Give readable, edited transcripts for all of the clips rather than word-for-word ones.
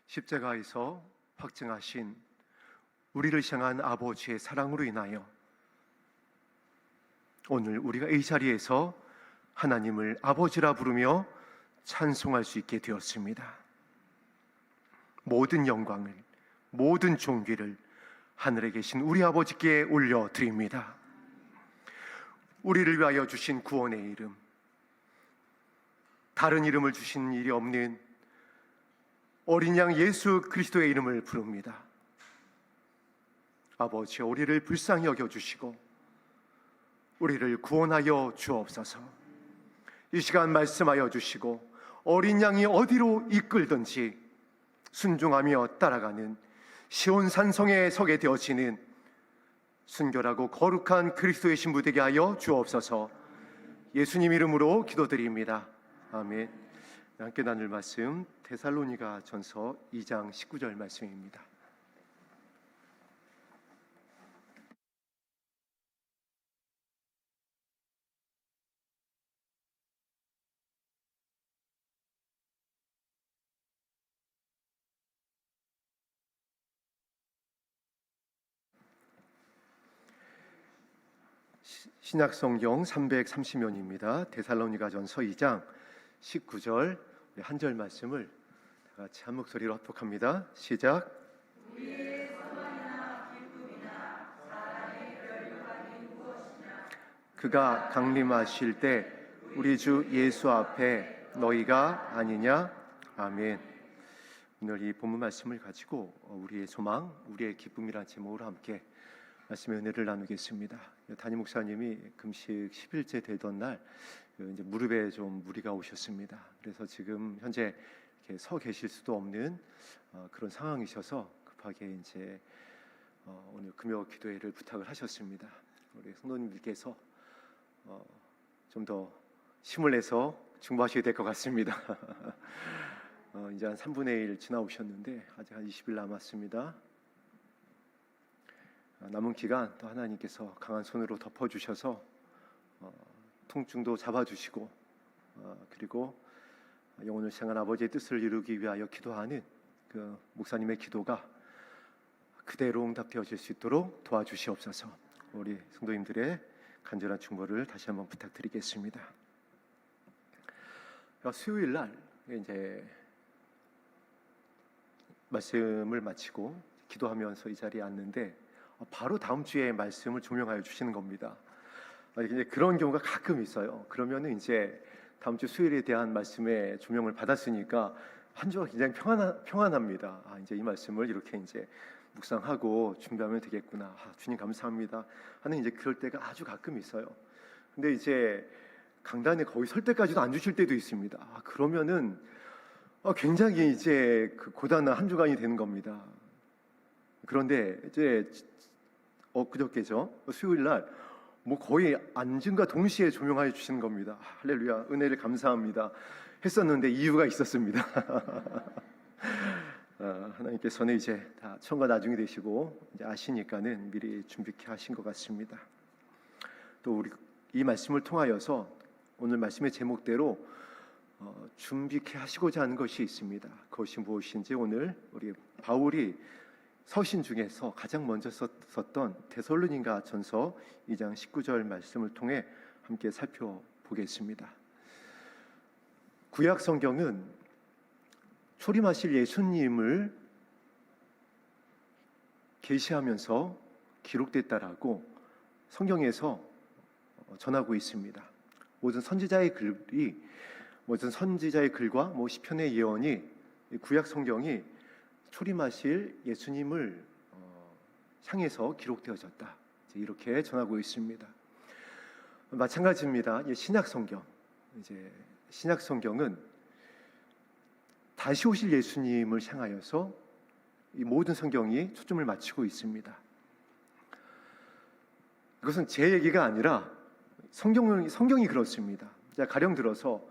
십자가에서 확증하신 우리를 향한 아버지의 사랑으로 인하여 오늘 우리가 이 자리에서 하나님을 아버지라 부르며 찬송할 수 있게 되었습니다. 모든 영광을, 모든 존귀를 하늘에 계신 우리 아버지께 올려드립니다. 우리를 위하여 주신 구원의 이름, 다른 이름을 주신 일이 없는 어린 양 예수 그리스도의 이름을 부릅니다. 아버지, 우리를 불쌍히 여겨주시고 우리를 구원하여 주옵소서. 이 시간 말씀하여 주시고 어린 양이 어디로 이끌든지 순종하며 따라가는 시온산성에 서게 되어지는 순결하고 거룩한 그리스도의 신부 되게 하여 주옵소서. 예수님 이름으로 기도드립니다. 아멘. 함께 나눌 말씀 데살로니가 전서 2장 19절 말씀입니다. 신약성경 330면입니다. 데살로니가 전서 2장 19절 한 절 말씀을 다 같이 한 목소리로 합독합니다. 시작. 우리의 소망이나 기쁨이나 사랑의 멸류관이 무엇이냐? 그가 강림하실 때 우리 주 예수 앞에 너희가 아니냐? 아멘. 오늘 이 본문 말씀을 가지고 우리의 소망, 우리의 기쁨이라는 제목으로 함께 말씀의 은혜를 나누겠습니다. 담임 목사님이 금식 10일째 되던 날 이제 무릎에 좀 무리가 오셨습니다. 그래서 지금 현재 이렇게 서 계실 수도 없는 그런 상황이셔서 급하게 이제 오늘 금요 기도회를 부탁을 하셨습니다. 우리 성도님들께서 좀 더 힘을 내서 중보하셔야 될 것 같습니다. 이제 한 3분의 1 지나오셨는데 아직 한 20일 남았습니다. 남은 기간 또 하나님께서 강한 손으로 덮어주셔서 통증도 잡아주시고 그리고 영혼을 향한 아버지의 뜻을 이루기 위하여 기도하는 그 목사님의 기도가 그대로 응답되어질 수 있도록 도와주시옵소서. 우리 성도님들의 간절한 중보를 다시 한번 부탁드리겠습니다. 수요일 날 이제 말씀을 마치고 기도하면서 이 자리에 앉는데 바로 다음 주에 말씀을 조명하여 주시는 겁니다. 이제 그런 경우가 가끔 있어요. 그러면은 이제 다음 주 수요일에 대한 말씀에 조명을 받았으니까 한 주가 굉장히 평안합니다. 이제 이 말씀을 이렇게 이제 묵상하고 준비하면 되겠구나. 주님 감사합니다. 하는 이제 그럴 때가 아주 가끔 있어요. 근데 이제 강단에 거의 설 때까지도 안 주실 때도 있습니다. 그러면은 굉장히 이제 그 고단한 한 주간이 되는 겁니다. 그런데 이제 그저께죠. 수요일 날 뭐 거의 앉음과 동시에 조명하여 주시는 겁니다. 할렐루야, 은혜를 감사합니다. 했었는데 이유가 있었습니다. 하나님께서는 이제 다 처음과 나중이 되시고 이제 아시니까는 미리 준비케 하신 것 같습니다. 또 우리 이 말씀을 통하여서 오늘 말씀의 제목대로 준비케 하시고자 하는 것이 있습니다. 그것이 무엇인지 오늘 우리 바울이 서신 중에서 가장 먼저 썼던 데살로니가 전서 2장 19절 말씀을 통해 함께 살펴보겠습니다. 구약 성경은 초림하실 예수님을 계시하면서 기록됐다라고 성경에서 전하고 있습니다. 모든 선지자의 글과 시편의 예언이 구약 성경이 초림하실 예수님을 향해서 기록되어졌다. 이렇게 전하고 있습니다. 마찬가지입니다. 신약 성경, 신약 성경은 다시 오실 예수님을 향하여서 이 모든 성경이 초점을 맞추고 있습니다. 그것은 제 얘기가 아니라 성경이 그렇습니다. 가령 들어서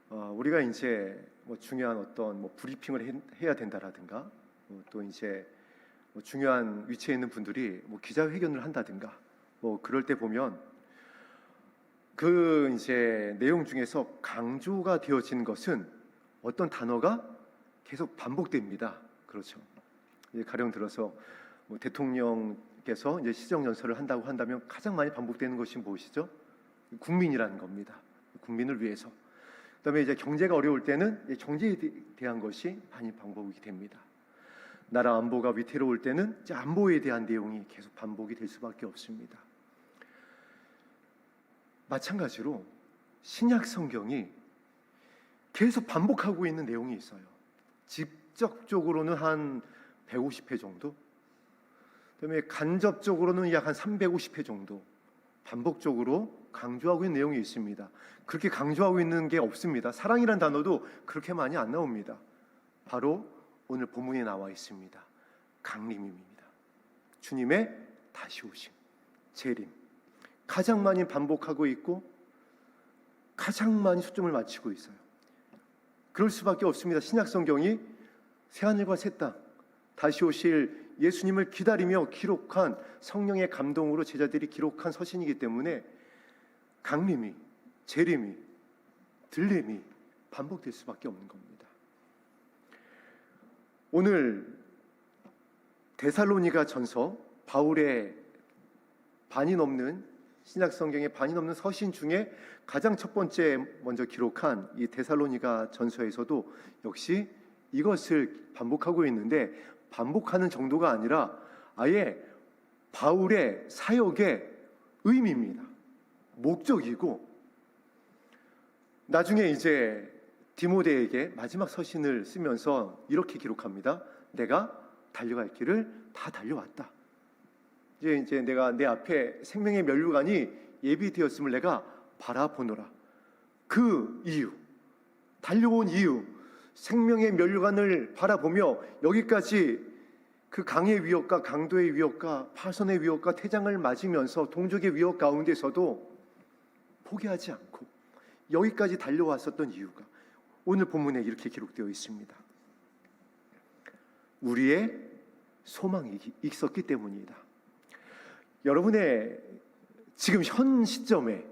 우리가 이제 중요한 어떤 브리핑을 해야 된다라든가 또 이제 중요한 위치에 있는 분들이 기자회견을 한다든가 그럴 때 보면 그 이제 내용 중에서 강조가 되어지는 것은 어떤 단어가 계속 반복됩니다. 그렇죠. 가령 들어서 대통령께서 이제 시정연설을 한다고 한다면 가장 많이 반복되는 것이 무엇이죠? 국민이라는 겁니다. 국민을 위해서. 그다음에 이제 경제가 어려울 때는 경제에 대한 것이 많이 반복이 됩니다. 나라 안보가 위태로울 때는 이제 안보에 대한 내용이 계속 반복이 될 수밖에 없습니다. 마찬가지로 신약 성경이 계속 반복하고 있는 내용이 있어요. 직접적으로는 한 150회 정도, 그다음에 간접적으로는 약 한 350회 정도 반복적으로 강조하고 있는 내용이 있습니다. 그렇게 강조하고 있는 게 없습니다. 사랑이란 단어도 그렇게 많이 안 나옵니다. 바로 오늘 본문에 나와 있습니다. 강림입니다. 주님의 다시 오심, 재림, 가장 많이 반복하고 있고 가장 많이 초점을 맞추고 있어요. 그럴 수밖에 없습니다. 신약 성경이 새하늘과 새 땅, 다시 오실 예수님을 기다리며 기록한 성령의 감동으로 제자들이 기록한 서신이기 때문에 강림이, 재림이, 들림이 반복될 수밖에 없는 겁니다. 오늘 데살로니가 전서, 바울의 반이 넘는 신약 성경의 반이 넘는 서신 중에 가장 첫 번째 먼저 기록한 이 데살로니가 전서에서도 역시 이것을 반복하고 있는데, 반복하는 정도가 아니라 아예 바울의 사역의 의미입니다. 목적이고, 나중에 이제 디모데에게 마지막 서신을 쓰면서 이렇게 기록합니다. 내가 달려갈 길을 다 달려왔다. 이제 내가 내 앞에 생명의 면류관이 예비되었음을 내가 바라보노라. 그 이유, 달려온 이유, 생명의 면류관을 바라보며 여기까지 그 강의 위협과 강도의 위협과 파선의 위협과 태장을 맞으면서 동족의 위협 가운데서도 포기하지 않고 여기까지 달려왔었던 이유가 오늘 본문에 이렇게 기록되어 있습니다. 우리의 소망이 있었기 때문이다. 여러분의 지금 현 시점에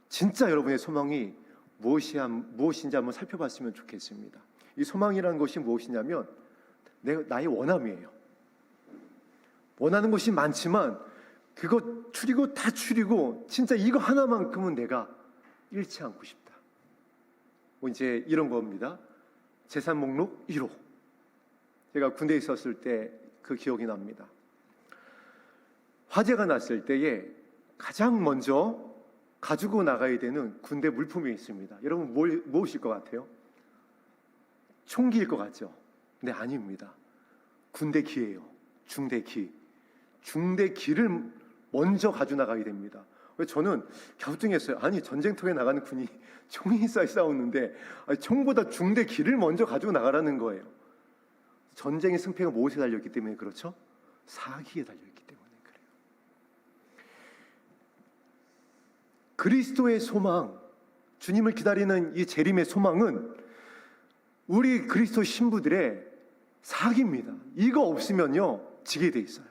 진짜 여러분의 소망이 무엇인지 한번 살펴봤으면 좋겠습니다. 이 소망이라는 것이 무엇이냐면 나의 원함이에요. 원하는 것이 많지만 그거 추리고 다 추리고 진짜 이거 하나만큼은 내가 잃지 않고 싶다. 이제 이런 겁니다. 재산 목록 1호. 제가 군대에 있었을 때 그 기억이 납니다. 화재가 났을 때에 가장 먼저 가지고 나가야 되는 군대 물품이 있습니다. 여러분 무엇일 것 같아요? 총기일 것 같죠? 근데 아닙니다. 군대 기예요. 중대기. 중대기를 먼저 가지고 나가야 됩니다. 저는 갸우뚱했어요. 아니 전쟁터에 나가는 군이 총이 싸우는데 총보다 중대기를 먼저 가지고 나가라는 거예요. 전쟁의 승패가 무엇에 달렸기 때문에 그렇죠? 사기에 달려있기 때문에 그래요. 그리스도의 소망, 주님을 기다리는 이 재림의 소망은 우리 그리스도 신부들의 사기입니다. 이거 없으면요 지게 돼 있어요.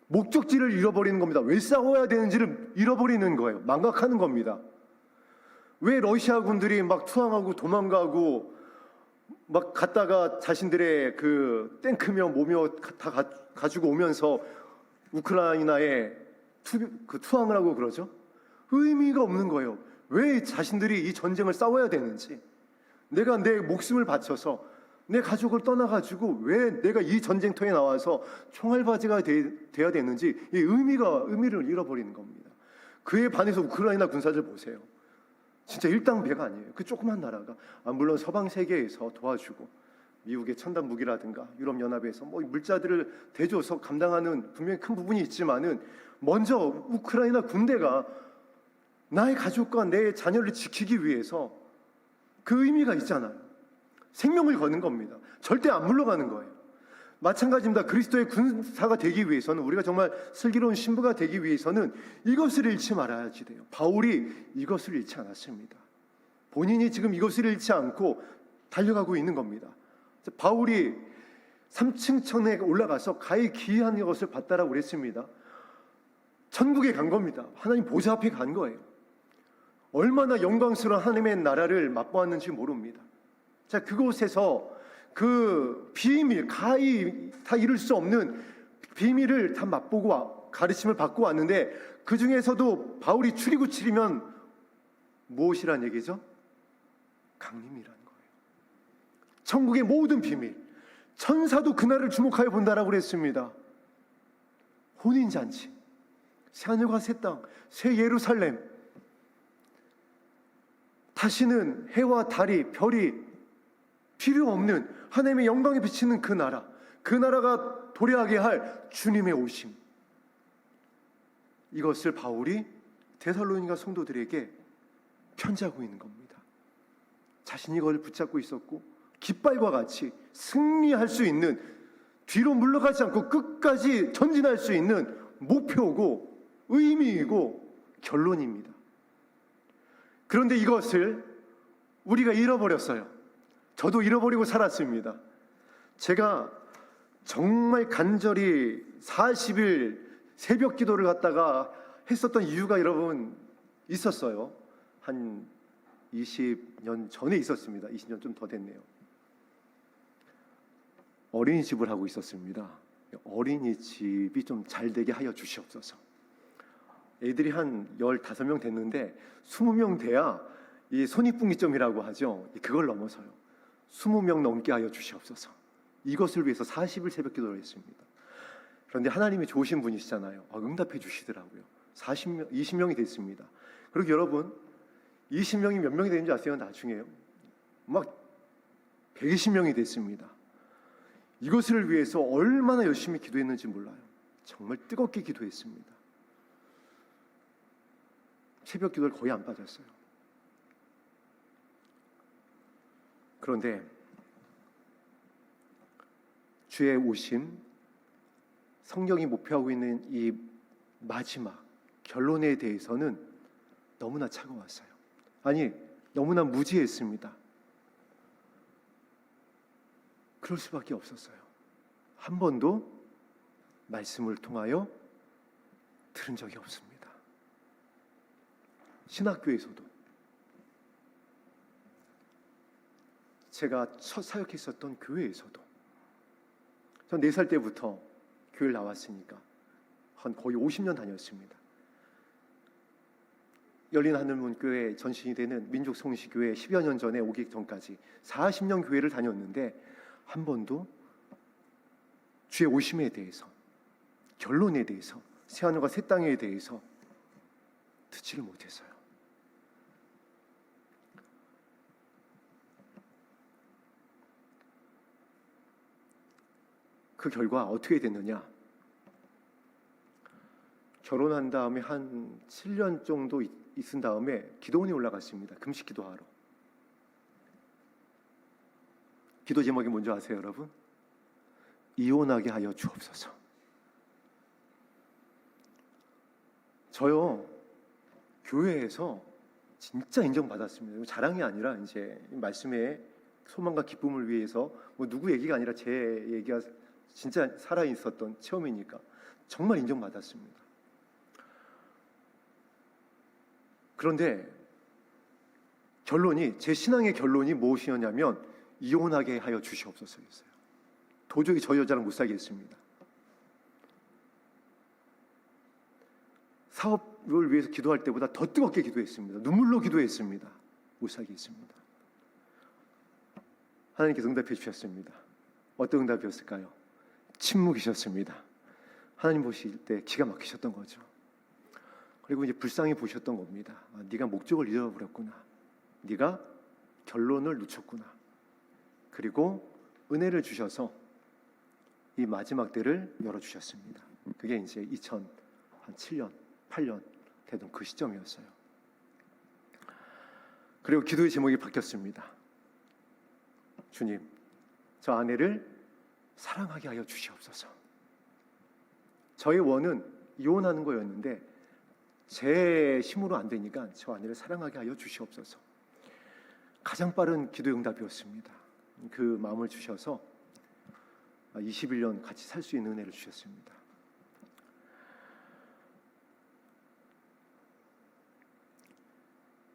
목적지를 잃어버리는 겁니다. 왜 싸워야 되는지를 잃어버리는 거예요. 망각하는 겁니다. 왜 러시아 군들이 막 투항하고 도망가고 막 갔다가 자신들의 그 탱크며 뭐며 다 가지고 오면서 우크라이나에 투항을 하고 그러죠? 의미가 없는 거예요. 왜 자신들이 이 전쟁을 싸워야 되는지, 내가 내 목숨을 바쳐서 내 가족을 떠나가지고 왜 내가 이 전쟁터에 나와서 총알바지가 돼야 되는지 이 의미를 잃어버리는 겁니다. 그에 반해서 우크라이나 군사들 보세요. 진짜 일당배가 아니에요. 그 조그만 나라가 물론 서방 세계에서 도와주고 미국의 첨단 무기라든가 유럽 연합에서 뭐 물자들을 대줘서 감당하는 분명히 큰 부분이 있지만은 먼저 우크라이나 군대가 나의 가족과 내 자녀를 지키기 위해서 그 의미가 있잖아요. 생명을 거는 겁니다. 절대 안 물러가는 거예요. 마찬가지입니다. 그리스도의 군사가 되기 위해서는, 우리가 정말 슬기로운 신부가 되기 위해서는 이것을 잃지 말아야지 돼요. 바울이 이것을 잃지 않았습니다. 본인이 지금 이것을 잃지 않고 달려가고 있는 겁니다. 바울이 3층 천에 올라가서 가히 기이한 것을 봤다라고 그랬습니다. 천국에 간 겁니다. 하나님 보좌 앞에 간 거예요. 얼마나 영광스러운 하나님의 나라를 맛보았는지 모릅니다. 자, 그곳에서 그 비밀, 가히 다 이룰 수 없는 비밀을 다 맛보고 가르침을 받고 왔는데, 그 중에서도 바울이 추리구치리면 무엇이란 얘기죠? 강림이라는 거예요. 천국의 모든 비밀, 천사도 그날을 주목하여 본다라고 그랬습니다. 혼인잔치, 새하늘과 새 땅, 새 예루살렘, 다시는 해와 달이, 별이 필요 없는 하나님의 영광이 비치는 그 나라, 그 나라가 도래하게 할 주님의 오심, 이것을 바울이 데살로니가 성도들에게 편지하고 있는 겁니다. 자신이 이걸 붙잡고 있었고 깃발과 같이 승리할 수 있는, 뒤로 물러가지 않고 끝까지 전진할 수 있는 목표고 의미이고 결론입니다. 그런데 이것을 우리가 잃어버렸어요. 저도 잃어버리고 살았습니다. 제가 정말 간절히 40일 새벽 기도를 갖다가 했었던 이유가 여러분 있었어요. 한 20년 전에 있었습니다. 20년 좀 더 됐네요. 어린이집을 하고 있었습니다. 어린이집이 좀 잘 되게 하여 주시옵소서. 애들이 한 15명 됐는데 20명 돼야 이 손익분기점이라고 하죠. 그걸 넘어서요. 20명 넘게 하여 주시옵소서. 이것을 위해서 40일 새벽 기도를 했습니다. 그런데 하나님이 좋으신 분이시잖아요. 응답해 주시더라고요. 40명, 20명이 됐습니다. 그리고 여러분 20명이 몇 명이 되는지 아세요? 나중에요. 막 120명이 됐습니다. 이것을 위해서 얼마나 열심히 기도했는지 몰라요. 정말 뜨겁게 기도했습니다. 새벽 기도를 거의 안 빠졌어요. 그런데 주의 오심, 성경이 목표하고 있는 이 마지막 결론에 대해서는 너무나 차가웠어요. 아니, 너무나 무지했습니다. 그럴 수밖에 없었어요. 한 번도 말씀을 통하여 들은 적이 없습니다. 신학교에서도, 제가 첫 사역했었던 교회에서도, 전 4살 때부터 교회를 나왔으니까 한 거의 50년 다녔습니다. 열린 하늘문교회 전신이 되는 민족송시교회 10여 년 전에 오기 전까지 40년 교회를 다녔는데 한 번도 주의 오심에 대해서, 결론에 대해서, 새하늘과 새 땅에 대해서 듣지를 못했어요. 그 결과 어떻게 됐느냐? 결혼한 다음에 한 7년 정도 있은 다음에 기도원에 올라갔습니다. 금식 기도하러. 기도 제목이 뭔지 아세요, 여러분? 이혼하게 하여 주옵소서. 저요, 교회에서 진짜 인정받았습니다. 자랑이 아니라 이제 말씀의 소망과 기쁨을 위해서 뭐 누구 얘기가 아니라 제 얘기가 진짜 살아있었던 체험이니까 정말 인정받았습니다. 그런데 결론이, 제 신앙의 결론이 무엇이었냐면 이혼하게 하여 주시옵소서였어요. 도저히 저 여자랑 못 살겠습니다. 사업을 위해서 기도할 때보다 더 뜨겁게 기도했습니다. 눈물로 기도했습니다. 못 살겠습니다. 하나님께서 응답해 주셨습니다. 어떤 응답이었을까요? 침묵이셨습니다. 하나님 보실 때 기가 막히셨던 거죠. 그리고 이제 불쌍히 보셨던 겁니다. 네가 목적을 잃어버렸구나. 네가 결론을 놓쳤구나. 그리고 은혜를 주셔서 이 마지막 때를 열어주셨습니다. 그게 이제 2007년, 8년 되던 그 시점이었어요. 그리고 기도의 제목이 바뀌었습니다. 주님, 저 아내를 사랑하게 하여 주시옵소서. 저의 원은 이혼하는 거였는데 제 힘으로 안 되니까 저 아내를 사랑하게 하여 주시옵소서. 가장 빠른 기도 응답이었습니다. 그 마음을 주셔서 21년 같이 살 수 있는 은혜를 주셨습니다.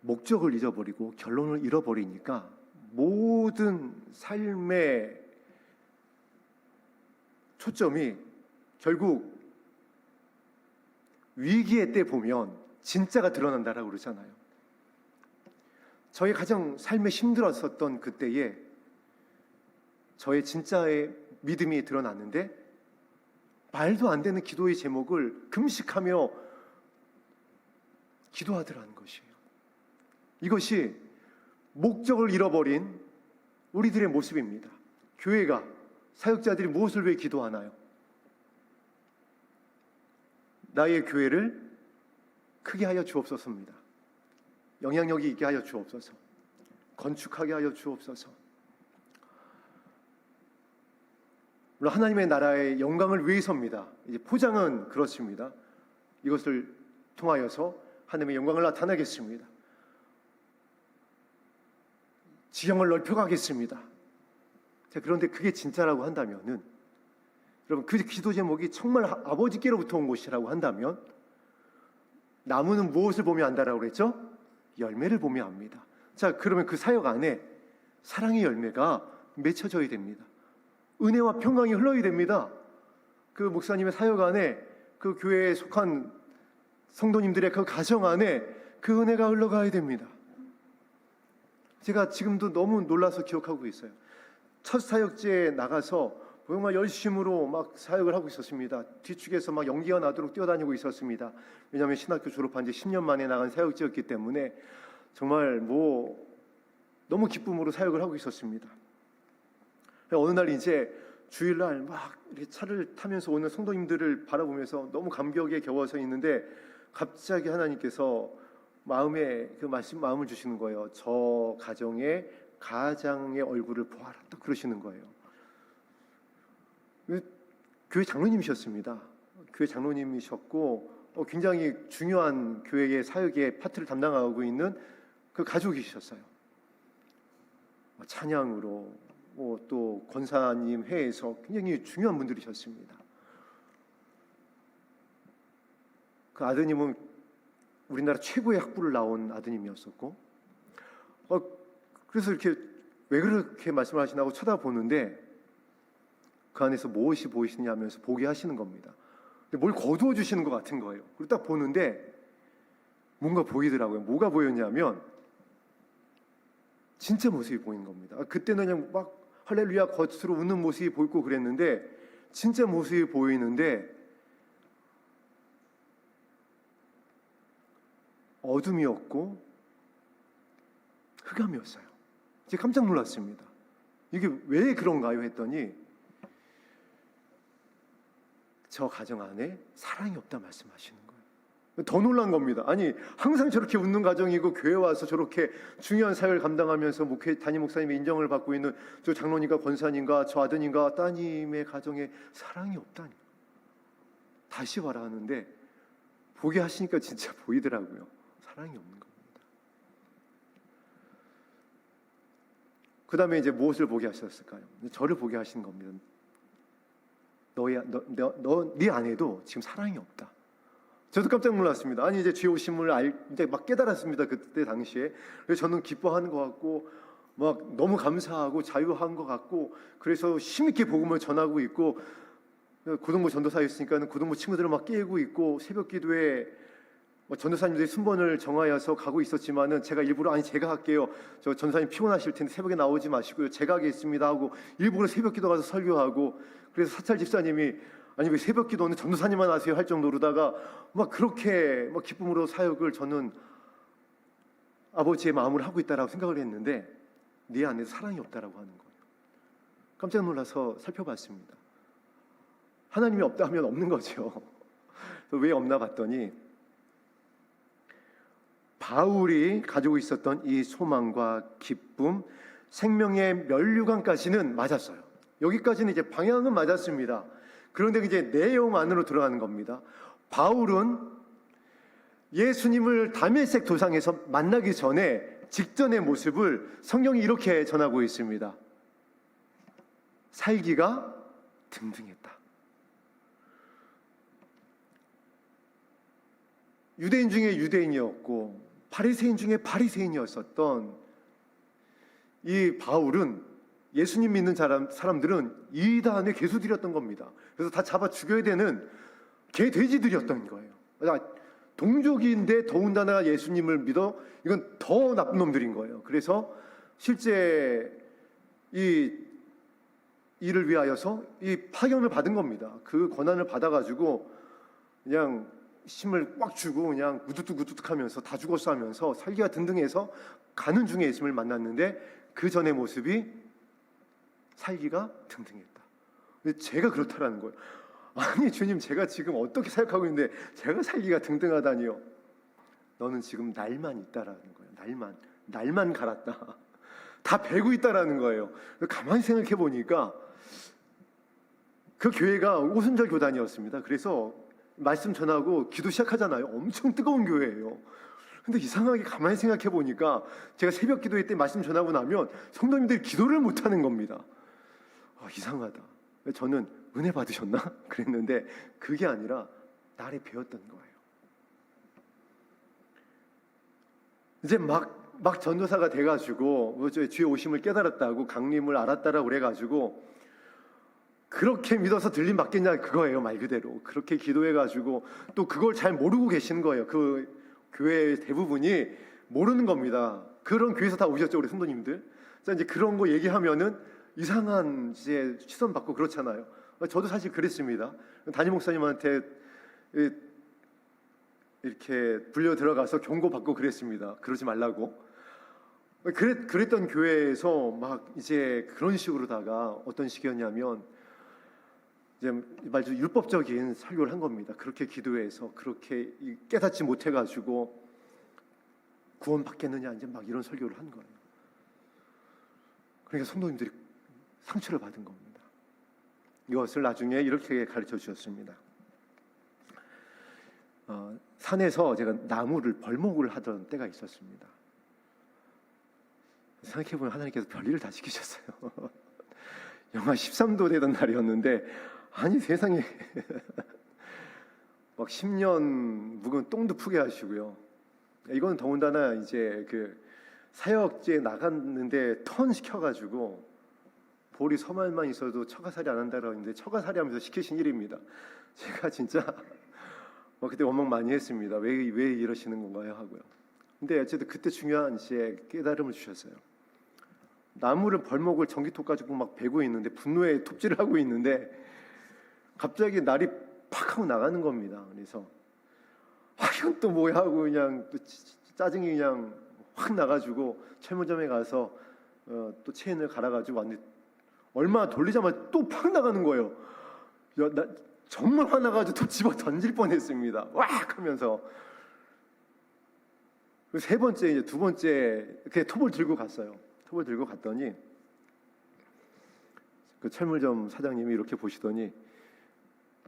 목적을 잊어버리고 결론을 잃어버리니까 모든 삶의 초점이 결국 위기의 때 보면 진짜가 드러난다라고 그러잖아요. 저의 가장 삶에 힘들었었던 그때에 저의 진짜의 믿음이 드러났는데 말도 안 되는 기도의 제목을 금식하며 기도하더라는 것이에요. 이것이 목적을 잃어버린 우리들의 모습입니다. 교회가, 사역자들이 무엇을 위해 기도하나요? 나의 교회를 크게 하여 주옵소서입니다. 영향력이 있게 하여 주옵소서. 건축하게 하여 주옵소서. 물론 하나님의 나라의 영광을 위해서입니다. 이제 포장은 그렇습니다. 이것을 통하여서 하나님의 영광을 나타내겠습니다. 지형을 넓혀가겠습니다. 자, 그런데 그게 진짜라고 한다면은, 여러분, 그 기도 제목이 정말 아버지께로부터 온 것이라고 한다면, 나무는 무엇을 보며 안다라고 그랬죠? 열매를 보며 압니다. 자, 그러면 그 사역 안에 사랑의 열매가 맺혀져야 됩니다. 은혜와 평강이 흘러야 됩니다. 그 목사님의 사역 안에, 그 교회에 속한 성도님들의 그 가정 안에 그 은혜가 흘러가야 됩니다. 제가 지금도 너무 놀라서 기억하고 있어요. 첫 사역지에 나가서 정말 열심으로 막 사역을 하고 있었습니다. 뒤축에서 막 연기가 나도록 뛰어다니고 있었습니다. 왜냐하면 신학교 졸업한 지 10년 만에 나간 사역지였기 때문에 정말 너무 기쁨으로 사역을 하고 있었습니다. 어느 날 이제 주일날 막 이렇게 차를 타면서 오는 성도님들을 바라보면서 너무 감격에 겨워서 있는데 갑자기 하나님께서 마음을 주시는 거예요. 저 가정의 가장의 얼굴을 보아라, 또 그러시는 거예요. 교회 장로님이셨습니다. 교회 장로님이셨고 굉장히 중요한 교회의 사역의 파트를 담당하고 있는 그 가족이셨어요. 찬양으로 또 권사님 회에서 굉장히 중요한 분들이셨습니다. 그 아드님은 우리나라 최고의 학부를 나온 아드님이었었고, 그래서 이렇게 왜 그렇게 말씀하시나고 쳐다보는데 그 안에서 무엇이 보이시냐 하면서 보게 하시는 겁니다. 근데 뭘 거두어 주시는 것 같은 거예요. 그리고 딱 보는데 뭔가 보이더라고요. 뭐가 보였냐면 진짜 모습이 보이는 겁니다. 그때는 그냥 막 할렐루야 겉으로 웃는 모습이 보이고 그랬는데 진짜 모습이 보이는데 어둠이었고 흑암이었어요. 제가 깜짝 놀랐습니다. 이게 왜 그런가요? 했더니 저 가정 안에 사랑이 없다 말씀하시는 거예요. 더 놀란 겁니다. 아니, 항상 저렇게 웃는 가정이고 교회 와서 저렇게 중요한 사역을 감당하면서 담임 목사님의 인정을 받고 있는 저 장로님과 권사님과 저 아드님과 따님의 가정에 사랑이 없다니. 다시 봐라 하는데 보게 하시니까 진짜 보이더라고요. 사랑이 없는 겁니다. 그 다음에 이제 무엇을 보게 하셨을까요? 저를 보게 하신 겁니다. 네 안에도 지금 사랑이 없다. 저도 깜짝 놀랐습니다. 아니, 이제 주의 오심을 이제 막 깨달았습니다. 그때 당시에. 그래서 저는 기뻐하는 것 같고 막 너무 감사하고 자유한 것 같고 그래서 힘있게 복음을 전하고 있고 고등부 전도사였으니까 고등부 친구들을 막 깨우고 있고 새벽 기도에 전도사님들이 순번을 정하여서 가고 있었지만은 제가 일부러 아니 제가 할게요. 저 전도사님 피곤하실 텐데 새벽에 나오지 마시고요. 제가 하겠습니다 하고 일부러 새벽 기도 가서 설교하고 그래서 사찰 집사님이 아니 왜 새벽 기도는 전도사님만 하세요 할 정도로다가 막 그렇게 막 기쁨으로 사역을 저는 아버지의 마음으로 하고 있다라고 생각을 했는데 네 안에 사랑이 없다라고 하는 거예요. 깜짝 놀라서 살펴봤습니다. 하나님이 없다 하면 없는 거죠. 왜 없나 봤더니 바울이 가지고 있었던 이 소망과 기쁨, 생명의 면류관까지는 맞았어요. 여기까지는 이제 방향은 맞았습니다. 그런데 이제 내용 안으로 들어가는 겁니다. 바울은 예수님을 다메섹 도상에서 만나기 전에 직전의 모습을 성경이 이렇게 전하고 있습니다. 살기가 등등했다. 유대인 중에 유대인이었고 바리새인 중에 바리새인이었었던 이 바울은 예수님 믿는 사람들은 이단의 괴수들이었던 겁니다. 그래서 다 잡아 죽여야 되는 개 돼지들이었던 거예요. 동족인데 더군다나 예수님을 믿어, 이건 더 나쁜 놈들인 거예요. 그래서 실제 이 일을 위하여서 이 파견을 받은 겁니다. 그 권한을 받아가지고 그냥 힘을 꽉 주고 그냥 우두둑우두둑 하면서 다 죽었어 하면서 살기가 등등해서 가는 중에 예수님을 만났는데 그 전의 모습이 살기가 등등했다. 근데 제가 그렇다라는 거예요. 아니 주님, 제가 지금 어떻게 생각하고 있는데 제가 살기가 등등하다니요. 너는 지금 날만 있다라는 거예요. 날만 갈았다. 다 베고 있다라는 거예요. 가만히 생각해 보니까 그 교회가 오순절 교단이었습니다. 그래서 말씀 전하고 기도 시작하잖아요. 엄청 뜨거운 교회예요. 근데 이상하게 가만히 생각해 보니까 제가 새벽 기도회 때 말씀 전하고 나면 성도님들이 기도를 못 하는 겁니다. 이상하다. 저는 은혜 받으셨나? 그랬는데 그게 아니라 날에 배웠던 거예요. 이제 막 전도사가 돼가지고 주의 오심을 깨달았다고, 강림을 알았다라고 그래가지고 그렇게 믿어서 들림 받겠냐 그거예요. 말 그대로 그렇게 기도해가지고 또 그걸 잘 모르고 계시는 거예요. 그 교회 대부분이 모르는 겁니다. 그런 교회에서 다 오셨죠, 우리 성도님들. 자, 이제 그런 거 얘기하면은 이상한 이제 시선 받고 그렇잖아요. 저도 사실 그랬습니다. 담임 목사님한테 이렇게 불려 들어가서 경고 받고 그랬습니다. 그러지 말라고. 그랬던 교회에서 막 이제 그런 식으로다가 어떤 식이었냐면 이제 말도 율법적인 설교를 한 겁니다. 그렇게 기도해서 그렇게 깨닫지 못해가지고 구원 받겠느냐 이제 막 이런 설교를 한 거예요. 그러니까 성도님들이 상처를 받은 겁니다. 이것을 나중에 이렇게 가르쳐 주셨습니다. 산에서 제가 나무를 벌목을 하던 때가 있었습니다. 생각해보면 하나님께서 별일을 다 시키셨어요. 영하 13도 되던 날이었는데 아니 세상에 막 10년 묵은 똥도 푸게 하시고요. 이건 더군다나 이제 그 사역지에 나갔는데 턴 시켜가지고 볼이 서말만 있어도 처가살이 안 한다고 했는데 처가살이 하면서 시키신 일입니다. 제가 진짜 그때 원망 많이 했습니다. 왜 이러시는 건가요 하고요. 근데 어쨌든 그때 중요한 이제 깨달음을 주셨어요. 나무를 벌목을 전기톱 가지고 막 베고 있는데 분노에 톱질을 하고 있는데 갑자기 날이 팍 하고 나가는 겁니다. 그래서 이건 또 뭐야 하고 그냥 또 짜증이 그냥 확 나가지고 철물점에 가서 또 체인을 갈아가지고 왔는데 얼마 돌리자마자 또 팍 나가는 거예요. 나 정말 화나가지고 또 집어 던질 뻔했습니다. 왁 하면서 세 번째 이제 두 번째 그 톱을 들고 갔어요. 톱을 들고 갔더니 그 철물점 사장님이 이렇게 보시더니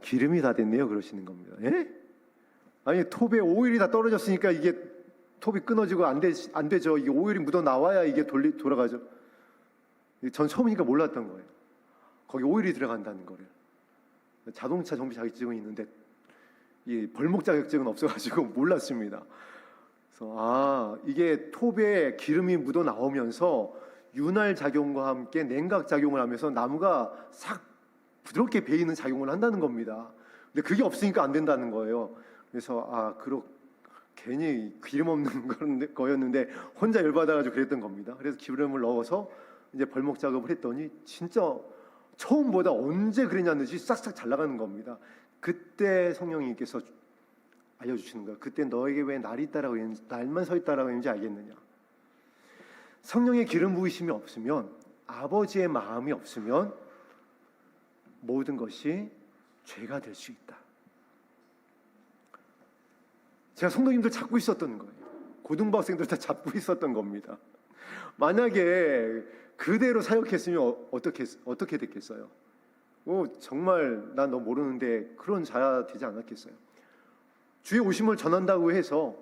기름이 다 됐네요 그러시는 겁니다. 예? 아니 톱에 오일이 다 떨어졌으니까 이게 톱이 끊어지고 안 되죠. 이게 오일이 묻어 나와야 이게 돌아가죠. 전 처음이니까 몰랐던 거예요. 거기 오일이 들어간다는 거를. 자동차 정비 자격증은 있는데 이 벌목 자격증은 없어가지고 몰랐습니다. 그래서 이게 톱에 기름이 묻어 나오면서 윤활 작용과 함께 냉각 작용을 하면서 나무가 싹 부드럽게 베이는 작용을 한다는 겁니다. 근데 그게 없으니까 안 된다는 거예요. 그래서 괜히 기름 없는 거였는데 혼자 열받아가지고 그랬던 겁니다. 그래서 기름을 넣어서 이제 벌목 작업을 했더니 진짜 처음보다 언제 그랬냐는 듯이 싹싹 잘 나가는 겁니다. 그때 성령님께서 알려주시는 거예요. 그때 너에게 왜 날이 있다라고 했는지, 날만 서 있다라고 했는지 알겠느냐. 성령의 기름 부으심이 없으면, 아버지의 마음이 없으면 모든 것이 죄가 될 수 있다. 제가 성도님들 잡고 있었던 거예요. 고등부 학생들 다 잡고 있었던 겁니다. 만약에 그대로 사역했으면 어떻게 됐겠어요? 정말 난 너 모르는데 그런 자야 되지 않았겠어요? 주의 오심을 전한다고 해서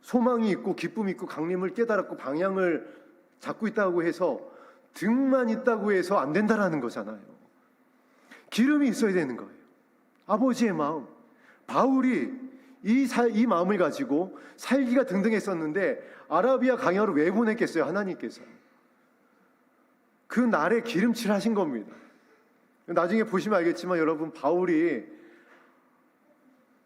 소망이 있고 기쁨이 있고 강림을 깨달았고 방향을 잡고 있다고 해서 등만 있다고 해서 안 된다라는 거잖아요. 기름이 있어야 되는 거예요. 아버지의 마음. 바울이 이 마음을 가지고 살기가 등등했었는데 아라비아 강야로 왜 보냈겠어요? 하나님께서. 그 날에 기름칠 하신 겁니다. 나중에 보시면 알겠지만 여러분, 바울이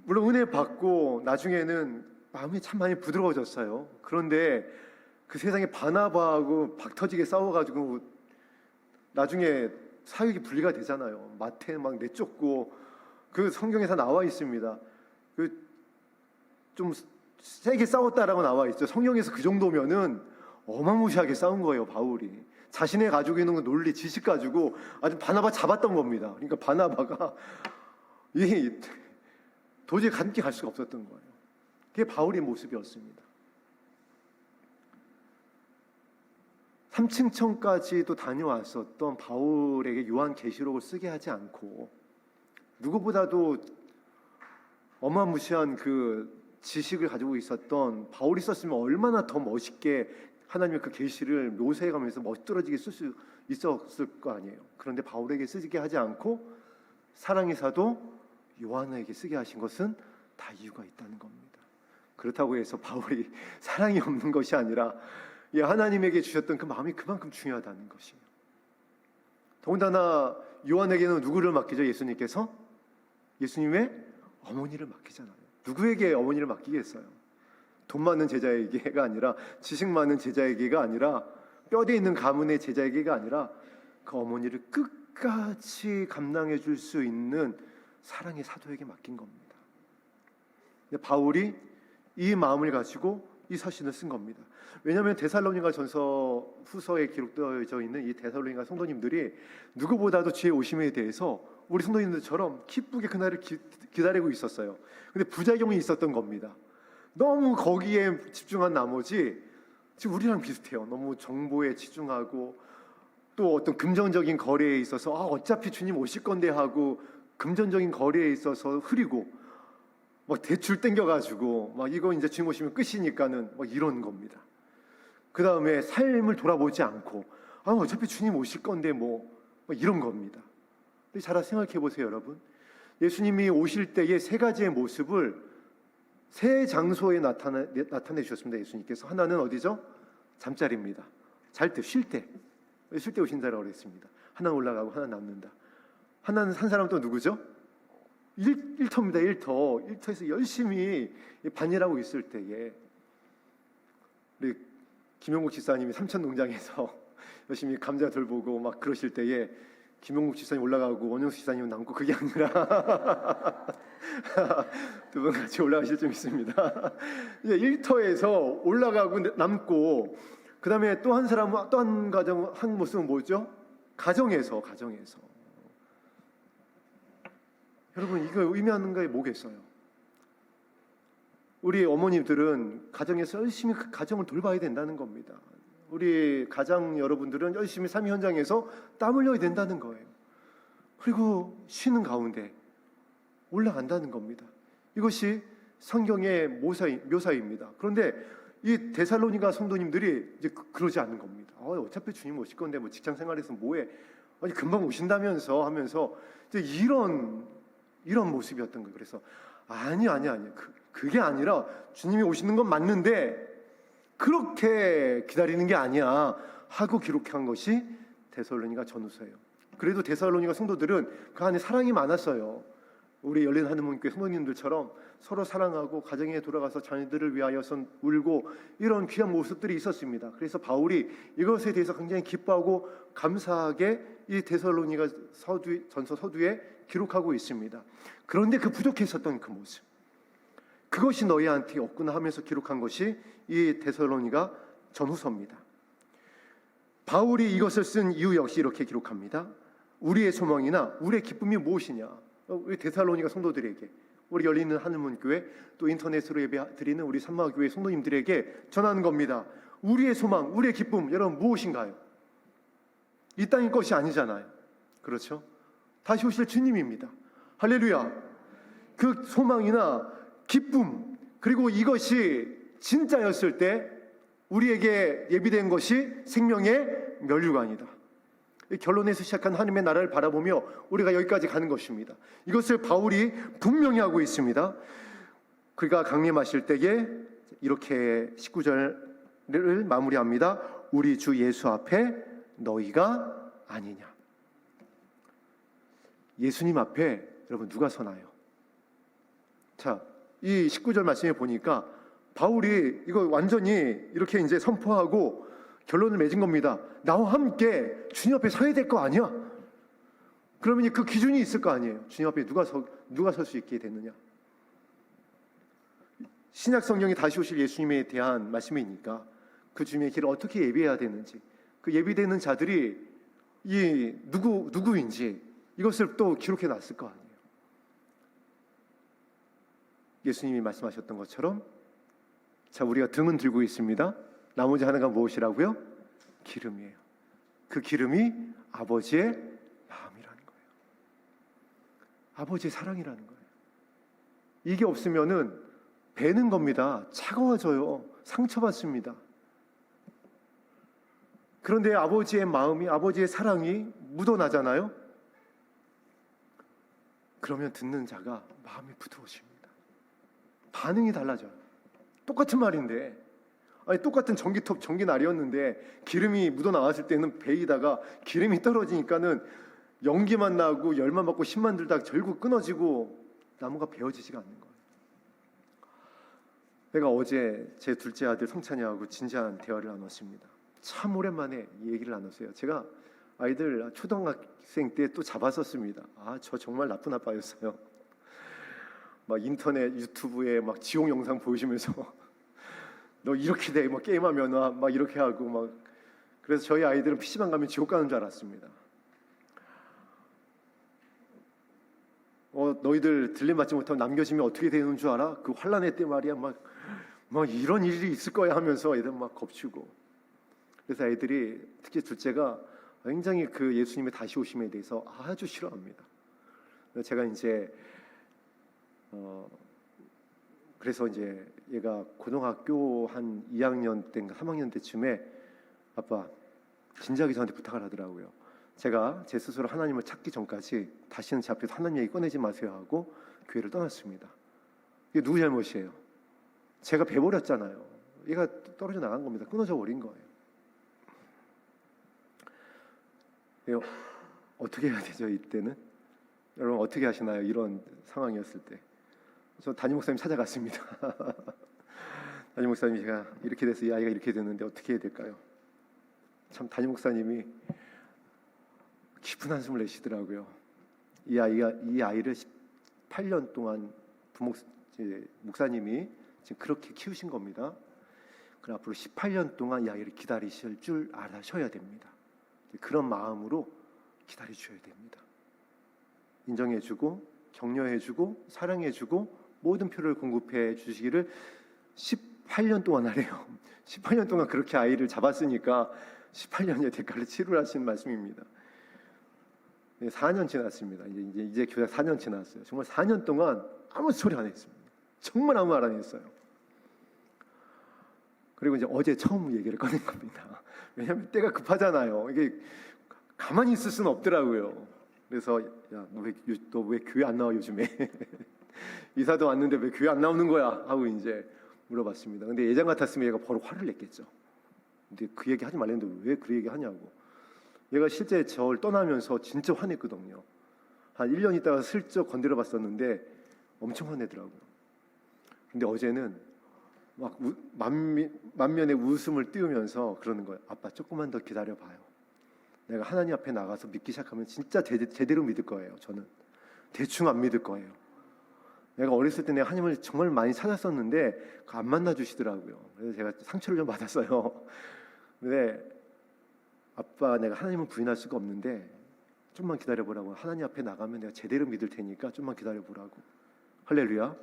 물론 은혜 받고 나중에는 마음이 참 많이 부드러워졌어요. 그런데 그 세상에 바나바하고 박터지게 싸워가지고 나중에 사역이 분리가 되잖아요. 마태 막 내쫓고, 그 성경에서 나와 있습니다. 그 좀 세게 싸웠다라고 나와 있죠. 성경에서 그 정도면은 어마무시하게 싸운 거예요. 바울이 자신의 가지고 있는 논리, 지식 가지고 아주 바나바 잡았던 겁니다. 그러니까 바나바가 도저히 함께 갈 수가 없었던 거예요. 그게 바울의 모습이었습니다. 3층천까지도 다녀왔었던 바울에게 요한계시록을 쓰게 하지 않고, 누구보다도 어마무시한 그 지식을 가지고 있었던 바울이 썼으면 얼마나 더 멋있게 하나님의 그 계시를 묘사해가면서 멋들어지게 쓸 수 있었을 거 아니에요. 그런데 바울에게 쓰게 하지 않고 사랑의 사도 요한에게 쓰게 하신 것은 다 이유가 있다는 겁니다. 그렇다고 해서 바울이 사랑이 없는 것이 아니라 하나님에게 주셨던 그 마음이 그만큼 중요하다는 것이에요. 더군다나 요한에게는 누구를 맡기죠? 예수님께서 예수님의 어머니를 맡기잖아요. 누구에게 어머니를 맡기겠어요? 돈 많은 제자에게가 아니라, 지식 많은 제자에게가 아니라, 뼈대 있는 가문의 제자에게가 아니라 그 어머니를 끝까지 감당해 줄 수 있는 사랑의 사도에게 맡긴 겁니다. 바울이 이 마음을 가지고 이 서신을 쓴 겁니다. 왜냐하면 데살로니가 전서 후서에 기록되어져 있는 이 데살로니가 성도님들이 누구보다도 주의 오심에 대해서 우리 성도님들처럼 기쁘게 그날을 기다리고 있었어요. 근데 부작용이 있었던 겁니다. 너무 거기에 집중한 나머지, 지금 우리랑 비슷해요. 너무 정보에 집중하고, 또 어떤 금전적인 거래에 있어서 어차피 주님 오실 건데 하고 금전적인 거래에 있어서 흐리고, 막 대출 땡겨가지고 막 이거 이제 주님 오시면 끝이니까는 막 이런 겁니다. 그 다음에 삶을 돌아보지 않고 어차피 주님 오실 건데 막 이런 겁니다. 잘 생각해 보세요, 여러분. 예수님이 오실 때의 세 가지의 모습을 세 장소에 나타내 주셨습니다. 예수님께서 하나는 어디죠? 잠자리입니다. 잘 때, 쉴 때 오신다라고 그랬습니다. 하나 올라가고 하나 남는다. 하나는 한 사람 또 누구죠? 일터입니다. 일터에서 열심히 반일하고 있을 때에 우리 김용국 집사님이 삼천농장에서 열심히 감자 돌보고 막 그러실 때에 김용국 집사님 올라가고 원영수 집사님 남고, 그게 아니라 두 분 같이 올라가실 좀 있습니다. 일터에서 올라가고 남고, 그 다음에 또 한 사람, 또 한 가정, 한 모습은 뭐죠? 가정에서. 여러분, 이거 의미하는 게 뭐겠어요? 우리 어머님들은 가정에서 열심히 그 가정을 돌봐야 된다는 겁니다. 우리 가장 여러분들은 열심히 삶의 현장에서 땀 흘려야 된다는 거예요. 그리고 쉬는 가운데 올라간다는 겁니다. 이것이 성경의 묘사입니다. 그런데 이 데살로니가 성도님들이 이제 그러지 않는 겁니다. 어차피 주님 오실 건데 뭐 직장 생활에서 뭐해? 아니 금방 오신다면서 하면서 이제 이런 모습이었던 거예요. 그래서 아니. 그게 아니라 주님이 오시는 건 맞는데 그렇게 기다리는 게 아니야 하고 기록한 것이 데살로니가 전후서예요. 그래도 데살로니가 성도들은 그 안에 사랑이 많았어요. 우리 열린 하느님교회 성도님들처럼 서로 사랑하고 가정에 돌아가서 자녀들을 위하여서 울고 이런 귀한 모습들이 있었습니다. 그래서 바울이 이것에 대해서 굉장히 기뻐하고 감사하게 이 데살로니가 전서 서두에 기록하고 있습니다. 그런데 그 부족했었던 그 모습, 그것이 너희한테 없구나 하면서 기록한 것이 이 데살로니가 전후서입니다. 바울이 이것을 쓴 이유 역시 이렇게 기록합니다. 우리의 소망이나 우리의 기쁨이 무엇이냐? 우리 데살로니가 성도들에게, 우리 열리는 하늘문교회, 또 인터넷으로 예배드리는 우리 산마교회 성도님들에게 전하는 겁니다. 우리의 소망, 우리의 기쁨, 여러분 무엇인가요? 이 땅의 것이 아니잖아요. 그렇죠? 다시 오실 주님입니다. 할렐루야. 그 소망이나 기쁨, 그리고 이것이 진짜였을 때 우리에게 예비된 것이 생명의 면류관이다. 결론에서 시작한 하나님의 나라를 바라보며 우리가 여기까지 가는 것입니다. 이것을 바울이 분명히 하고 있습니다. 그가 강림하실 때에 이렇게 19절을 마무리합니다. 우리 주 예수 앞에 너희가 아니냐. 예수님 앞에 여러분 누가 서나요? 자, 이 19절 말씀에 보니까 바울이 이거 완전히 이렇게 이제 선포하고 결론을 맺은 겁니다. 나와 함께 주님 앞에 서야 될 거 아니야? 그러면 그 기준이 있을 거 아니에요? 주님 앞에 누가 설 수 있게 됐느냐? 신약 성경이 다시 오실 예수님에 대한 말씀이니까 그 주님의 길을 어떻게 예비해야 되는지, 그 예비되는 자들이 이 누구인지 이것을 또 기록해 놨을 거 아니에요. 예수님이 말씀하셨던 것처럼, 자, 우리가 등은 들고 있습니다. 나머지 하나가 무엇이라고요? 기름이에요. 그 기름이 아버지의 마음이라는 거예요. 아버지의 사랑이라는 거예요. 이게 없으면은 배는 겁니다. 차가워져요. 상처받습니다. 그런데 아버지의 마음이, 아버지의 사랑이 묻어나잖아요. 그러면 듣는 자가 마음이 부드러워집니다. 반응이 달라져요. 똑같은 말인데, 아니 똑같은 전기 날이었는데 기름이 묻어나왔을 때는 배이다가 기름이 떨어지니까는 연기만 나고 열만 받고 힘만 들다가 결국 끊어지고 나무가 베어지지가 않는 거예요. 내가 어제 제 둘째 아들 성찬이하고 진지한 대화를 나눴습니다. 참 오랜만에 이 얘기를 나눴어요. 제가 아이들 초등학생 때 또 잡았었습니다. 저 정말 나쁜 아빠였어요. 막 인터넷 유튜브에 막 지옥 영상 보여주면서 너 이렇게 돼, 막 게임하면 막 이렇게 하고 막. 그래서 저희 아이들은 PC방 가면 지옥 가는 줄 알았습니다. 너희들 들림받지 못하면 남겨지면 어떻게 되는 줄 알아? 그 환란의 때 말이야, 막 이런 일이 있을 거야 하면서 애들 막 겁주고. 그래서 애들이, 특히 둘째가 굉장히 그 예수님의 다시 오심에 대해서 아주 싫어합니다. 제가 이제 그래서 이제 얘가 고등학교 한 2학년 때인가 3학년 때쯤에 아빠 진지하게 저한테 부탁을 하더라고요. 제가 제 스스로 하나님을 찾기 전까지 다시는 제 앞에서 하나님 얘기 꺼내지 마세요 하고 교회를 떠났습니다. 이게 누구 잘못이에요? 제가 배버렸잖아요. 얘가 떨어져 나간 겁니다. 끊어져 버린 거예요. 어떻게 해야 되죠? 이때는? 여러분 어떻게 하시나요? 이런 상황이었을 때. 저 담임 목사님 찾아갔습니다. 담임 목사님이, 제가 이렇게 돼서 이 아이가 이렇게 됐는데 어떻게 해야 될까요? 참 담임 목사님이 깊은 한숨을 내시더라고요. 이 아이를 18년 동안 목사님이 지금 그렇게 키우신 겁니다. 그럼 앞으로 18년 동안 이 아이를 기다리실 줄 알아셔야 됩니다. 그런 마음으로 기다려줘야 됩니다. 인정해주고 격려해주고 사랑해주고 모든 표를 공급해 주시기를 18년 동안 하래요. 18년 동안 그렇게 아이를 잡았으니까 18년의 대가를 치르라신 말씀입니다. 4년 지났습니다. 이제 교회 4년 지났어요. 정말 4년 동안 아무 소리 안 했습니다. 정말 아무 말 안 했어요. 그리고 이제 어제 처음 얘기를 꺼낸 겁니다. 왜냐하면 때가 급하잖아요. 이게 가만히 있을 수는 없더라고요. 그래서 야, 너 왜 교회 안 나와 요즘에? 이사도 왔는데 왜 교회 안 나오는 거야? 하고 이제 물어봤습니다. 근데 예전 같았으면 얘가 바로 화를 냈겠죠. 근데 그 얘기 하지 말랬는데 왜 그 얘기 하냐고. 얘가 실제 저를 떠나면서 진짜 화냈거든요. 한 1년 있다가 슬쩍 건드려 봤었는데 엄청 화내더라고요. 근데 어제는 막 만면에 웃음을 띄우면서 그러는 거예요. 아빠 조금만 더 기다려봐요. 내가 하나님 앞에 나가서 믿기 시작하면 진짜 제대로 믿을 거예요. 저는 대충 안 믿을 거예요. 내가 어렸을 때 내가 하나님을 정말 많이 찾았었는데 안 만나 주시더라고요. 그래서 제가 상처를 좀 받았어요. 근데 아빠, 내가 하나님을 부인할 수가 없는데 좀만 기다려보라고. 하나님 앞에 나가면 내가 제대로 믿을 테니까 좀만 기다려보라고. 할렐루야.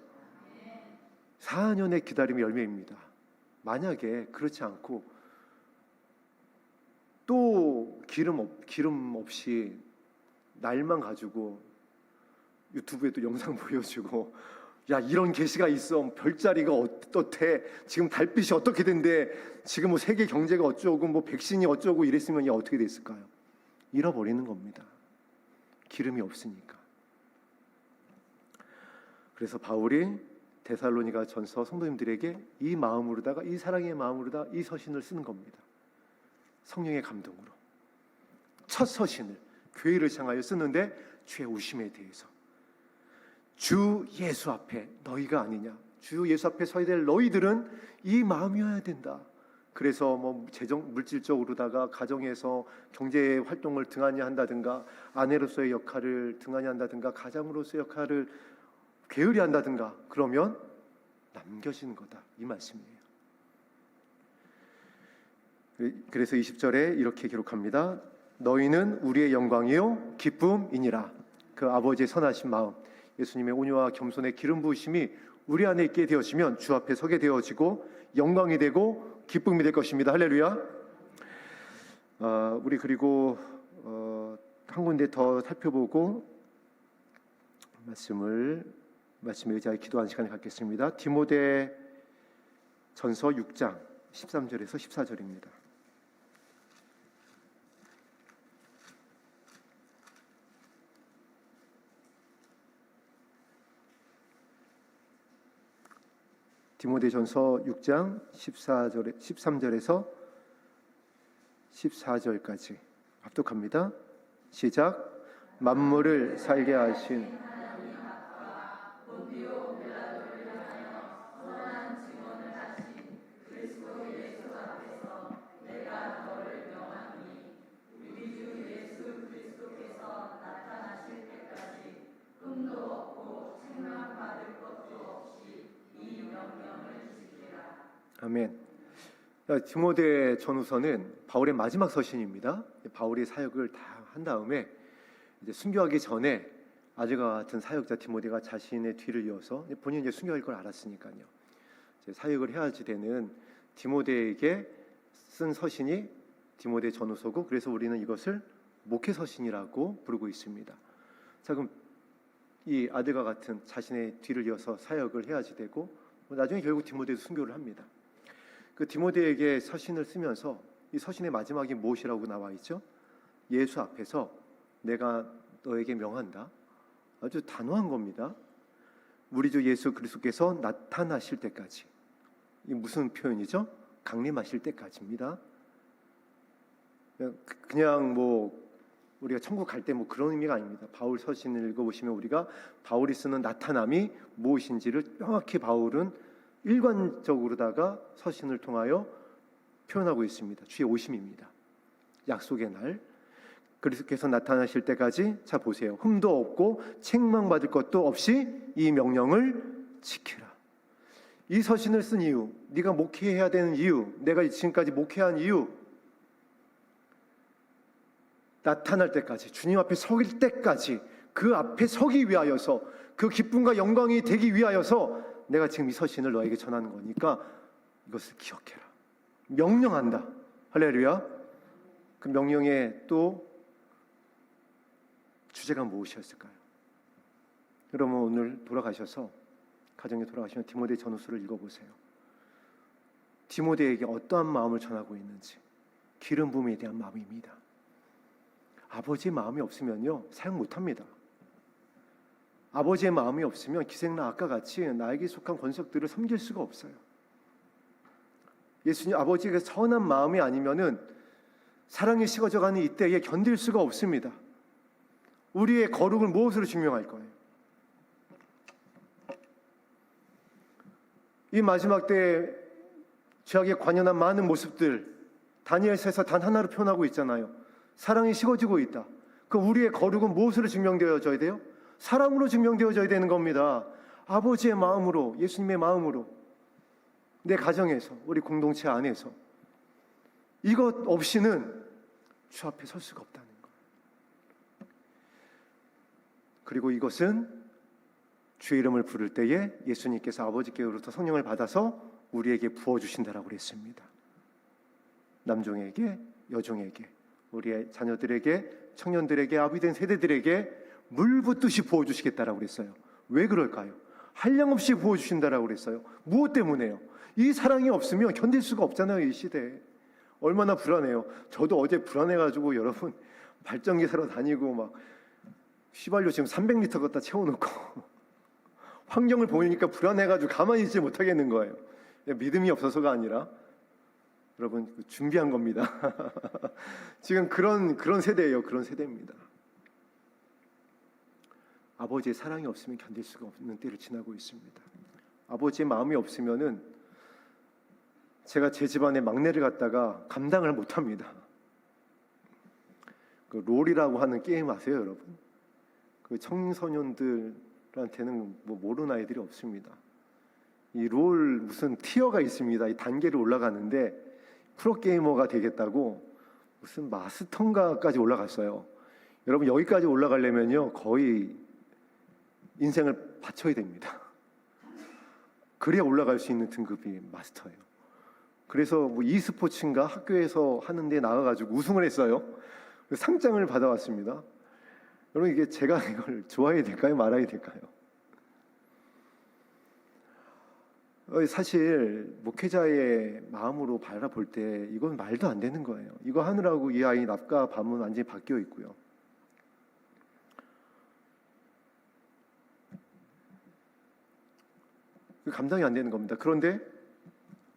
4년의 기다림이 열매입니다. 만약에 그렇지 않고 또 기름 없이 날만 가지고 유튜브에 또 영상 보여주고, 야 이런 계시가 있어, 별자리가 어떻대, 지금 달빛이 어떻게 된대, 지금 뭐 세계 경제가 어쩌고 뭐 백신이 어쩌고 이랬으면 어떻게 됐을까요? 잃어버리는 겁니다. 기름이 없으니까. 그래서 바울이 데살로니가 전서 성도님들에게 이 마음으로다가, 이 사랑의 마음으로다 이 서신을 쓰는 겁니다. 성령의 감동으로. 첫 서신을 교회를 향하여 쓰는데 주의 오심에 대해서 주 예수 앞에 너희가 아니냐, 주 예수 앞에 서야 될 너희들은 이 마음이어야 된다. 그래서 뭐 재정 물질적으로다가 가정에서 경제 활동을 등한히 한다든가, 아내로서의 역할을 등한히 한다든가, 가장으로서의 역할을 게으리 한다든가, 그러면 남겨진 거다, 이 말씀이에요. 그래서 20절에 이렇게 기록합니다. 너희는 우리의 영광이요 기쁨이니라. 그 아버지의 선하신 마음, 예수님의 온유와 겸손의 기름 부으심이 우리 안에 있게 되어지면 주 앞에 서게 되어지고 영광이 되고 기쁨이 될 것입니다. 할렐루야. 우리 그리고 한 군데 더 살펴보고 말씀에 의지하여 기도하는 시간을 갖겠습니다. 디모데 전서 6장 13절에서 14절입니다. 디모데전서 6장 13절에서 14절까지 합독합니다. 시작. 만물을 살게 하신 아멘. 디모데 전후서는 바울의 마지막 서신입니다. 바울이 사역을 다 한 다음에 이제 순교하기 전에 아들과 같은 사역자 디모데가 자신의 뒤를 이어서 본인이 이제 순교할 걸 알았으니까요, 이제 사역을 해야지 되는 디모데에게 쓴 서신이 디모데 전후서고, 그래서 우리는 이것을 목회 서신이라고 부르고 있습니다. 자, 그럼 이 아들과 같은 자신의 뒤를 이어서 사역을 해야지 되고, 나중에 결국 디모데도 순교를 합니다. 그 디모데에게 서신을 쓰면서 이 서신의 마지막이 무엇이라고 나와 있죠? 예수 앞에서 내가 너에게 명한다. 아주 단호한 겁니다. 우리 주 예수 그리스도께서 나타나실 때까지. 이 무슨 표현이죠? 강림하실 때까지입니다. 그냥 뭐 우리가 천국 갈 때 뭐 그런 의미가 아닙니다. 바울 서신을 읽어보시면 우리가 바울이 쓰는 나타남이 무엇인지를 명확히 바울은 일관적으로다가 서신을 통하여 표현하고 있습니다. 주의 오심입니다. 약속의 날, 그리스도께서 나타나실 때까지. 자, 보세요. 흠도 없고 책망받을 것도 없이 이 명령을 지키라. 이 서신을 쓴 이유, 네가 목회해야 되는 이유, 내가 지금까지 목회한 이유, 나타날 때까지, 주님 앞에 설 때까지, 그 앞에 서기 위하여서, 그 기쁨과 영광이 되기 위하여서 내가 지금 이 서신을 너에게 전하는 거니까 이것을 기억해라. 명령한다. 할렐루야. 그 명령의 또 주제가 무엇이었을까요? 여러분 오늘 돌아가셔서 가정에 돌아가시면 디모데 전후서를 읽어보세요. 디모데에게 어떠한 마음을 전하고 있는지, 기름 부음에 대한 마음입니다. 아버지의 마음이 없으면요 사용 못합니다. 아버지의 마음이 없으면 기생나앗과 같이 나에게 속한 권속들을 섬길 수가 없어요. 예수님 아버지의 선한 마음이 아니면은 사랑이 식어져가는 이때에 견딜 수가 없습니다. 우리의 거룩을 무엇으로 증명할 거예요? 이 마지막 때에 죄악에 관연한 많은 모습들, 다니엘서에서 단 하나로 표현하고 있잖아요. 사랑이 식어지고 있다. 그 우리의 거룩은 무엇으로 증명되어져야 돼요? 사랑으로 증명되어져야 되는 겁니다. 아버지의 마음으로, 예수님의 마음으로, 내 가정에서, 우리 공동체 안에서. 이것 없이는 주 앞에 설 수가 없다는 거예요. 그리고 이것은 주의 이름을 부를 때에 예수님께서 아버지께로부터 성령을 받아서 우리에게 부어주신다라고 그랬습니다. 남종에게, 여종에게, 우리의 자녀들에게, 청년들에게, 아비된 세대들에게 물 붓듯이 부어주시겠다라고 그랬어요. 왜 그럴까요? 한량없이 부어주신다라고 그랬어요. 무엇 때문에요? 이 사랑이 없으면 견딜 수가 없잖아요. 이 시대에. 얼마나 불안해요. 저도 어제 불안해가지고 여러분 발전기 사러 다니고 막 휘발유 지금 300리터 갖다 채워놓고 환경을 보니까 불안해가지고 가만히 있지 못하겠는 거예요. 믿음이 없어서가 아니라 여러분 준비한 겁니다. 지금 그런 세대예요. 그런 세대입니다. 아버지의 사랑이 없으면 견딜 수가 없는 때를 지나고 있습니다. 아버지의 마음이 없으면은 제가 제 집안의 막내를 갖다가 감당을 못합니다. 그 롤이라고 하는 게임 아세요, 여러분? 그 청소년들한테는 뭐 모르는 아이들이 없습니다. 이 롤 무슨 티어가 있습니다. 이 단계를 올라가는데 프로게이머가 되겠다고 무슨 마스터인가까지 올라갔어요. 여러분 여기까지 올라가려면요 거의 인생을 바쳐야 됩니다. 그래야 올라갈 수 있는 등급이 마스터예요. 그래서 뭐 e스포츠인가 학교에서 하는데 나가가지고 우승을 했어요. 상장을 받아왔습니다. 여러분 이게 제가 이걸 좋아해야 될까요? 말아야 될까요? 사실 목회자의 마음으로 바라볼 때 이건 말도 안 되는 거예요. 이거 하느라고 이 아이 낮과 밤은 완전히 바뀌어 있고요. 감당이 안 되는 겁니다. 그런데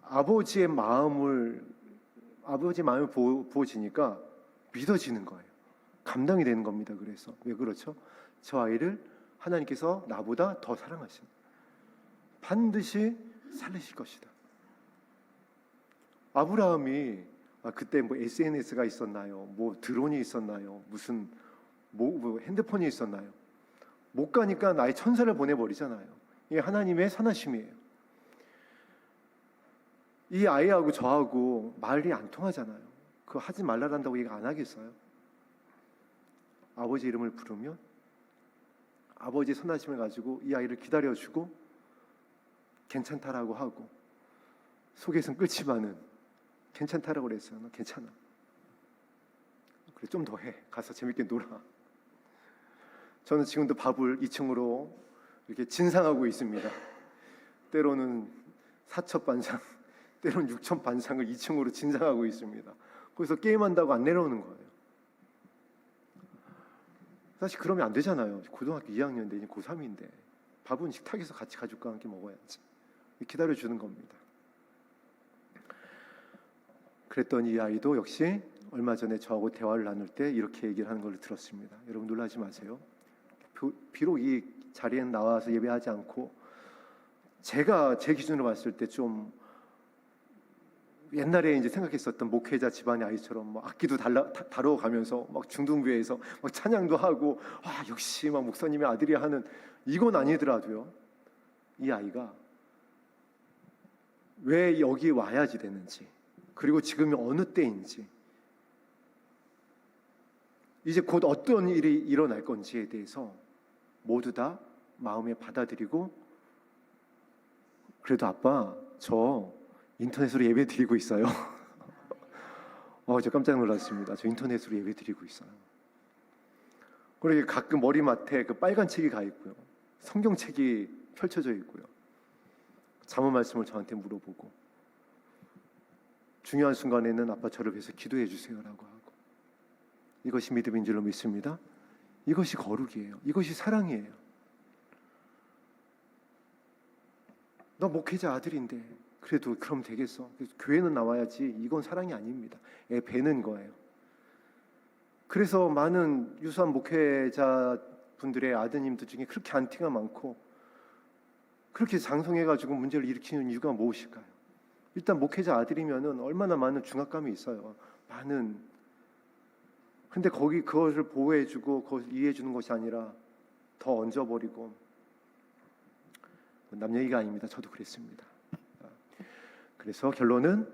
아버지의 마음을 부어지니까 믿어지는 거예요. 감당이 되는 겁니다. 그래서 왜 그렇죠? 저 아이를 하나님께서 나보다 더 사랑하십니다. 반드시 살리실 것이다. 아브라함이 그때 뭐 SNS가 있었나요? 뭐 드론이 있었나요? 무슨 뭐 핸드폰이 있었나요? 못 가니까 나의 천사를 보내버리잖아요. 이게 하나님의 선하심이에요. 이 아이하고 저하고 말이 안 통하잖아요. 그거 하지 말라란다고 얘기 안 하겠어요? 아버지 이름을 부르면 아버지의 선하심을 가지고 이 아이를 기다려주고 괜찮다라고 하고 속에서는 끓지만은 괜찮다라고 그랬어요. 너 괜찮아. 그래 좀 더 해. 가서 재밌게 놀아. 저는 지금도 밥을 2층으로 이렇게 진상하고 있습니다. 때로는 사첩반상, 때로는 육천반상을 2층으로 진상하고 있습니다. 거기서 게임한다고 안 내려오는 거예요. 사실 그러면 안 되잖아요. 고등학교 2학년인데 이제 고3인데 밥은 식탁에서 같이 가족과 함께 먹어야지. 기다려주는 겁니다. 그랬더니 이 아이도 역시 얼마 전에 저하고 대화를 나눌 때 이렇게 얘기를 하는 걸 들었습니다. 여러분 놀라지 마세요. 비록 이 자리에 나와서 예배하지 않고 제가 제 기준으로 봤을 때 좀 옛날에 이제 생각했었던 목회자 집안의 아이처럼 막 악기도 다뤄가면서 막 중등부에서 막 찬양도 하고 역시 막 목사님의 아들이 하는 이건 아니더라도요. 이 아이가 왜 여기 와야지 되는지 그리고 지금이 어느 때인지 이제 곧 어떤 일이 일어날 건지에 대해서 모두 다 마음에 받아들이고 그래도 아빠 저 인터넷으로 예배 드리고 있어요. 저 깜짝 놀랐습니다. 저 인터넷으로 예배 드리고 있어요. 그리고 가끔 머리맡에 그 빨간 책이 가 있고요. 성경책이 펼쳐져 있고요. 잠언 말씀을 저한테 물어보고 중요한 순간에는 아빠 저를 위해서 기도해 주세요라고 하고 이것이 믿음인 줄로 믿습니다. 이것이 거룩이에요. 이것이 사랑이에요. 너 목회자 아들인데 그래도 그럼 되겠어. 교회는 나와야지. 이건 사랑이 아닙니다. 애 베는 거예요. 그래서 많은 유수한 목회자 분들의 아드님들 중에 그렇게 안티가 많고 그렇게 장성해가지고 문제를 일으키는 이유가 무엇일까요? 일단 목회자 아들이면은 얼마나 많은 중압감이 있어요. 많은. 근데 그것을 보호해주고 그것을 이해해주는 것이 아니라 더 얹어버리고 남 얘기가 아닙니다. 저도 그랬습니다. 그래서 결론은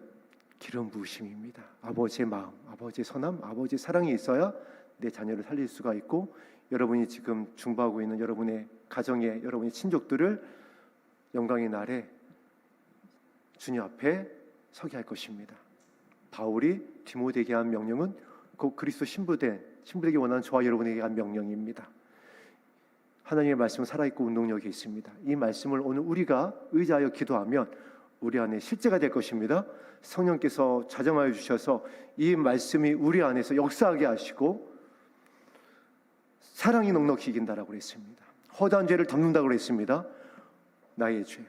기름 부으심입니다. 아버지의 마음, 아버지의 선함, 아버지의 사랑이 있어야 내 자녀를 살릴 수가 있고 여러분이 지금 중보하고 있는 여러분의 가정에 여러분의 친족들을 영광의 날에 주님 앞에 서게 할 것입니다. 바울이 디모데에게 한 명령은 곧 그리스도 신부되기 원하는 저와 여러분에게 한 명령입니다. 하나님의 말씀은 살아있고 운동력이 있습니다. 이 말씀을 오늘 우리가 의지하여 기도하면 우리 안에 실제가 될 것입니다. 성령께서 자정하여 주셔서 이 말씀이 우리 안에서 역사하게 하시고 사랑이 넉넉히 이긴다라고 그랬습니다. 허다한 죄를 덮는다고 그랬습니다. 나의 죄,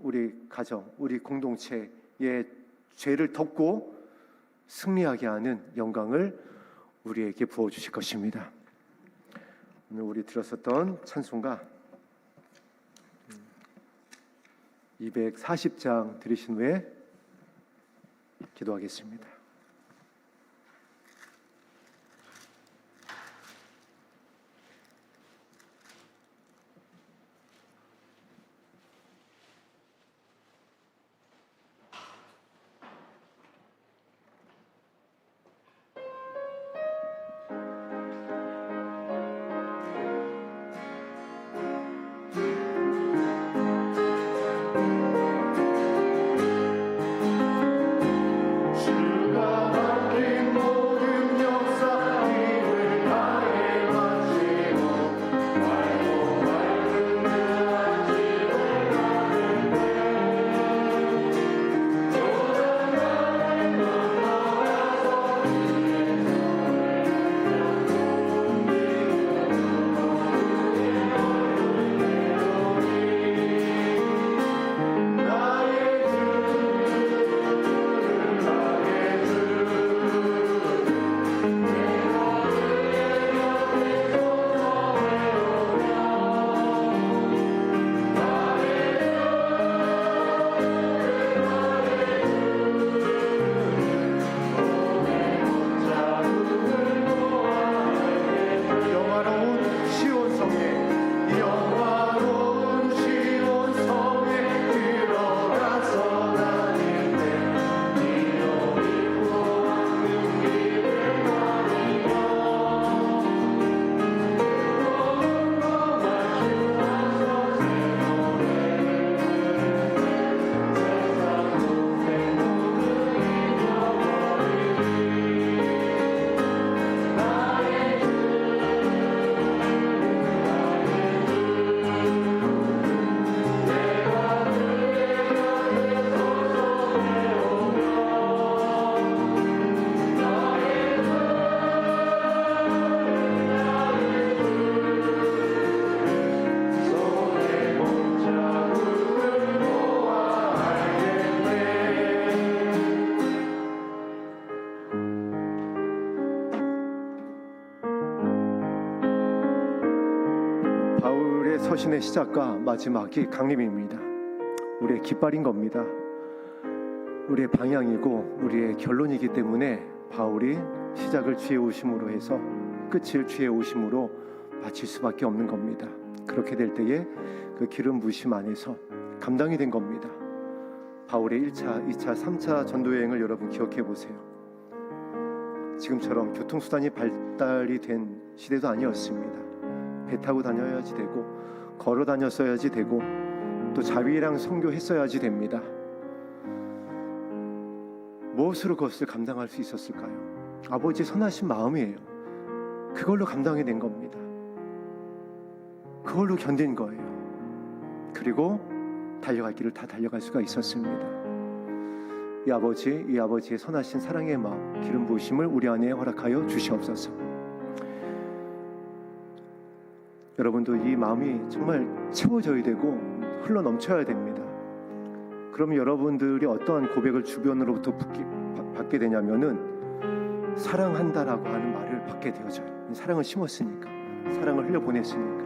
우리 가정, 우리 공동체의 죄를 덮고 승리하게 하는 영광을 우리에게 부어주실 것입니다. 오늘 우리 들었었던 찬송가 240장 들으신 후에 기도하겠습니다. 서신의 시작과 마지막이 강림입니다. 우리의 깃발인 겁니다. 우리의 방향이고 우리의 결론이기 때문에 바울이 시작을 주의 오심으로 해서 끝을 주의 오심으로 마칠 수밖에 없는 겁니다. 그렇게 될 때에 그 기름 부으심 안에서 감당이 된 겁니다. 바울의 1차, 2차, 3차 전도 여행을 여러분 기억해 보세요. 지금처럼 교통수단이 발달이 된 시대도 아니었습니다. 배 타고 다녀야지 되고 걸어 다녔어야지 되고 또 자위랑 선교했어야지 됩니다. 무엇으로 그것을 감당할 수 있었을까요? 아버지의 선하신 마음이에요. 그걸로 감당이 된 겁니다. 그걸로 견딘 거예요. 그리고 달려갈 길을 다 달려갈 수가 있었습니다. 이 아버지의 선하신 사랑의 마음, 기름 부으심을 우리 안에 허락하여 주시옵소서. 여러분도 이 마음이 정말 채워져야 되고 흘러 넘쳐야 됩니다. 그러면 여러분들이 어떠한 고백을 주변으로부터 받게 되냐면은 사랑한다라고 하는 말을 받게 되어져요. 사랑을 심었으니까, 사랑을 흘려보냈으니까.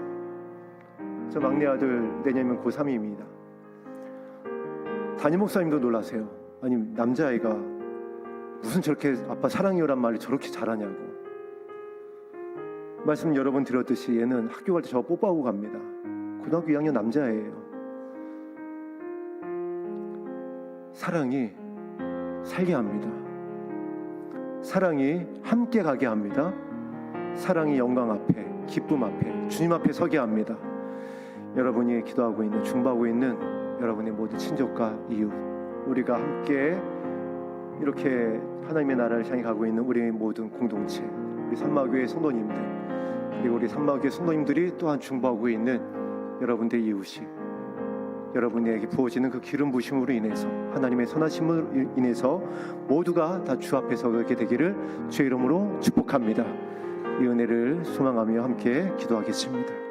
저 막내 아들 내년이면 고3입니다. 담임 목사님도 놀라세요. 아니 남자아이가 무슨 저렇게 아빠 사랑해요란 말을 저렇게 잘하냐고. 말씀 여러 번 드렸듯이 얘는 학교 갈 때 저 뽀뽀하고 갑니다. 고등학교 2학년 남자애예요. 사랑이 살게 합니다. 사랑이 함께 가게 합니다. 사랑이 영광 앞에, 기쁨 앞에, 주님 앞에 서게 합니다. 여러분이 기도하고 있는, 중보하고 있는 여러분의 모든 친족과 이웃, 우리가 함께 이렇게 하나님의 나라를 향해 가고 있는 우리의 모든 공동체, 우리 산마교회 성도님들, 그리고 우리 산마교회 성도님들이 또한 중보하고 있는 여러분들의 이웃이 여러분에게 부어지는 그 기름 부으심으로 인해서, 하나님의 선하심으로 인해서 모두가 다 주 앞에 서게 되기를 주의 이름으로 축복합니다. 이 은혜를 소망하며 함께 기도하겠습니다.